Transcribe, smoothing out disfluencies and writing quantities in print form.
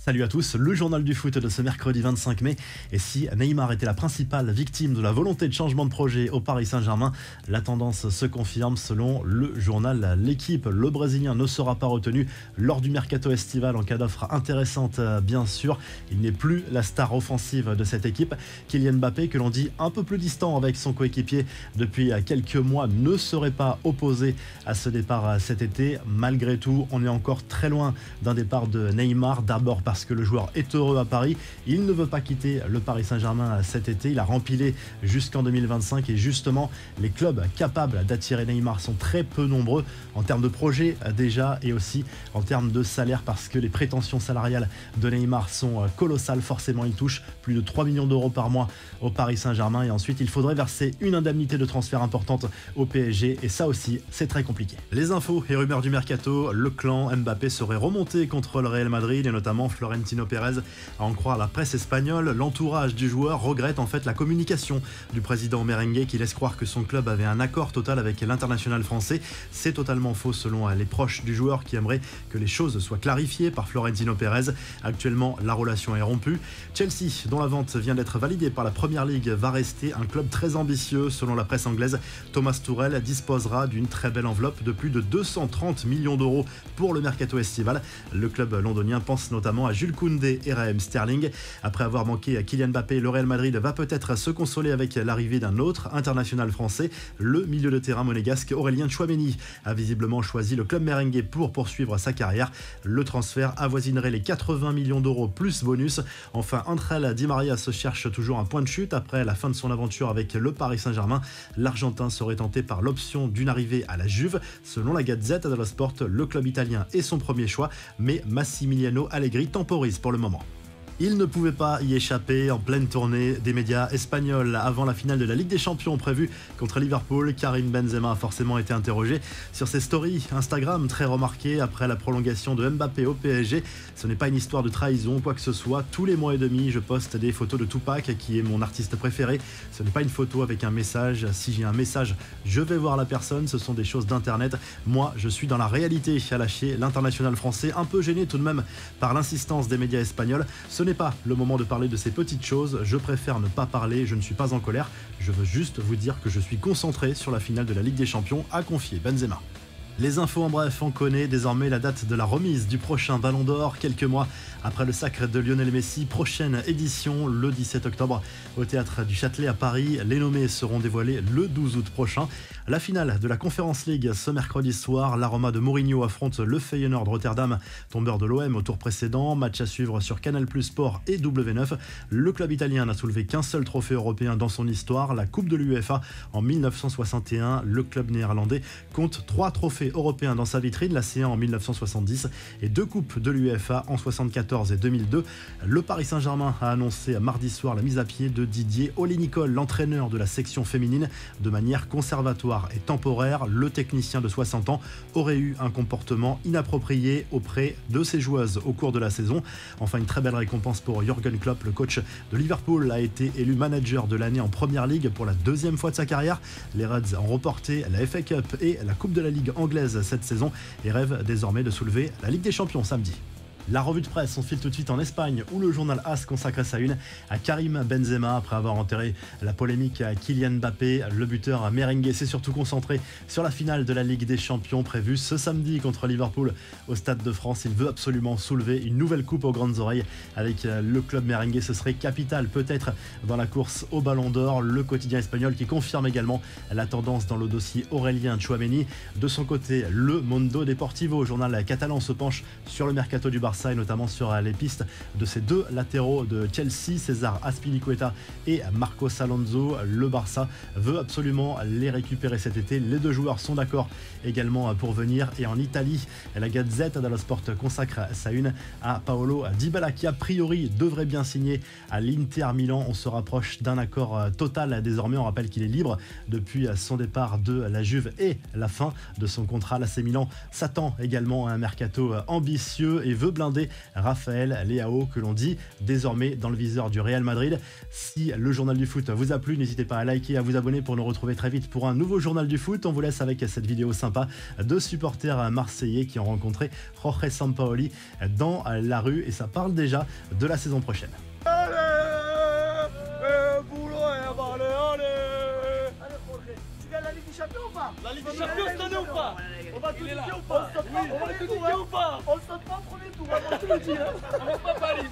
Salut à tous, le journal du foot de ce mercredi 25 mai. Et si Neymar était la principale victime de la volonté de changement de projet au Paris Saint-Germain, la tendance se confirme selon le journal L'Équipe. Le Brésilien ne sera pas retenu lors du mercato estival en cas d'offre intéressante, bien sûr. Il n'est plus la star offensive de cette équipe. Kylian Mbappé, que l'on dit un peu plus distant avec son coéquipier depuis quelques mois, ne serait pas opposé à ce départ cet été. Malgré tout, on est encore très loin d'un départ de Neymar. D'abord parce que le joueur est heureux à Paris. Il ne veut pas quitter le Paris Saint-Germain cet été. Il a rempilé jusqu'en 2025 et justement, les clubs capables d'attirer Neymar sont très peu nombreux en termes de projet déjà et aussi en termes de salaire parce que les prétentions salariales de Neymar sont colossales. Forcément, il touche plus de 3 millions d'euros par mois au Paris Saint-Germain et ensuite, il faudrait verser une indemnité de transfert importante au PSG et ça aussi, c'est très compliqué. Les infos et rumeurs du mercato, le clan Mbappé serait remonté contre le Real Madrid et notamment Florentino Pérez. À en croire la presse espagnole, l'entourage du joueur regrette en fait la communication du président merengue qui laisse croire que son club avait un accord total avec l'international français. C'est totalement faux selon les proches du joueur qui aimeraient que les choses soient clarifiées par Florentino Pérez. Actuellement, la relation est rompue. Chelsea, dont la vente vient d'être validée par la Première Ligue, va rester un club très ambitieux. Selon la presse anglaise, Thomas Tuchel disposera d'une très belle enveloppe de plus de 230 millions d'euros pour le mercato estival. Le club londonien pense notamment à Jules Koundé et Raheem Sterling. Après avoir manqué à Kylian Mbappé, le Real Madrid va peut-être se consoler avec l'arrivée d'un autre international français. Le milieu de terrain monégasque Aurélien Tchouaméni a visiblement choisi le club merengue pour poursuivre sa carrière. Le transfert avoisinerait les 80 millions d'euros plus bonus. Enfin, Ángel Di María se cherche toujours un point de chute après la fin de son aventure avec le Paris Saint-Germain. L'Argentin serait tenté par l'option d'une arrivée à la Juve. Selon la Gazzetta dello Sport, le club italien est son premier choix, mais Massimiliano Allegri temporise pour le moment. Il ne pouvait pas y échapper en pleine tournée des médias espagnols avant la finale de la Ligue des Champions prévue contre Liverpool. Karim Benzema a forcément été interrogé sur ses stories Instagram très remarquées après la prolongation de Mbappé au PSG. Ce n'est pas une histoire de trahison ou quoi que ce soit. Tous les mois et demi, je poste des photos de Tupac, qui est mon artiste préféré. Ce n'est pas une photo avec un message. Si j'ai un message, je vais voir la personne. Ce sont des choses d'internet. Moi, je suis dans la réalité, a lâché l'international français, un peu gêné tout de même par l'insistance des médias espagnols. Ce n'est pas le moment de parler de ces petites choses, je préfère ne pas parler, je ne suis pas en colère, je veux juste vous dire que je suis concentré sur la finale de la Ligue des Champions, a confié Benzema. Les infos en bref, on connaît désormais la date de la remise du prochain Ballon d'Or, quelques mois après le sacre de Lionel Messi. Prochaine édition le 17 octobre au Théâtre du Châtelet à Paris. Les nommés seront dévoilés le 12 août prochain. La finale de la Conference League ce mercredi soir, la Roma de Mourinho affronte le Feyenoord Rotterdam, tombeur de l'OM au tour précédent. Match à suivre sur Canal+ Sport et W9. Le club italien n'a soulevé qu'un seul trophée européen dans son histoire, la Coupe de l'UEFA en 1961. Le club néerlandais compte 3 trophées européens dans sa vitrine, la C1 en 1970 et 2 coupes de l'UEFA en 1974 et 2002. Le Paris Saint-Germain a annoncé mardi soir la mise à pied de Didier Olénicole, l'entraîneur de la section féminine, de manière conservatoire et temporaire. Le technicien de 60 ans aurait eu un comportement inapproprié auprès de ses joueuses au cours de la saison. Enfin, une très belle récompense pour Jürgen Klopp, le coach de Liverpool, a été élu manager de l'année en Première Ligue pour la 2e fois de sa carrière. Les Reds ont remporté la FA Cup et la Coupe de la Ligue anglaise cette saison et rêvent désormais de soulever la Ligue des Champions samedi. La revue de presse, on file tout de suite en Espagne où le journal AS consacre sa une à Karim Benzema après avoir enterré la polémique à Kylian Mbappé. Le buteur merengue s'est surtout concentré sur la finale de la Ligue des Champions prévue ce samedi contre Liverpool au Stade de France. Il veut absolument soulever une nouvelle coupe aux grandes oreilles avec le club merengue. Ce serait capital peut-être dans la course au Ballon d'Or. Le quotidien espagnol qui confirme également la tendance dans le dossier Aurélien Tchouaméni. De son côté, le Mundo Deportivo, journal catalan, se penche sur le mercato du Barça et notamment sur les pistes de ces 2 latéraux de Chelsea, César Azpilicueta et Marcos Alonso. Le Barça veut absolument les récupérer cet été. Les 2 joueurs sont d'accord également pour venir. Et en Italie, la Gazzetta dello Sport consacre sa une à Paolo Dybala qui a priori devrait bien signer à l'Inter Milan. On se rapproche d'un accord total désormais. On rappelle qu'il est libre depuis son départ de la Juve et la fin de son contrat. L'AC Milan s'attend également à un mercato ambitieux et veut blindé Raphaël Leao, que l'on dit désormais dans le viseur du Real Madrid. Si le journal du foot vous a plu, n'hésitez pas à liker et à vous abonner pour nous retrouver très vite pour un nouveau journal du foot. On vous laisse avec cette vidéo sympa de supporters marseillais qui ont rencontré Jorge Sampaoli dans la rue, et ça parle déjà de la saison prochaine. Allez, boulot, allez, allez, Jorge, tu gagnes la Ligue des Champions ou pas? La Ligue des Champions cette année ou pas? On va tout niquer ou On pas? va tout niquer ou pas? On saute pas au premier tour, on va tout le dire. On va pas Paris.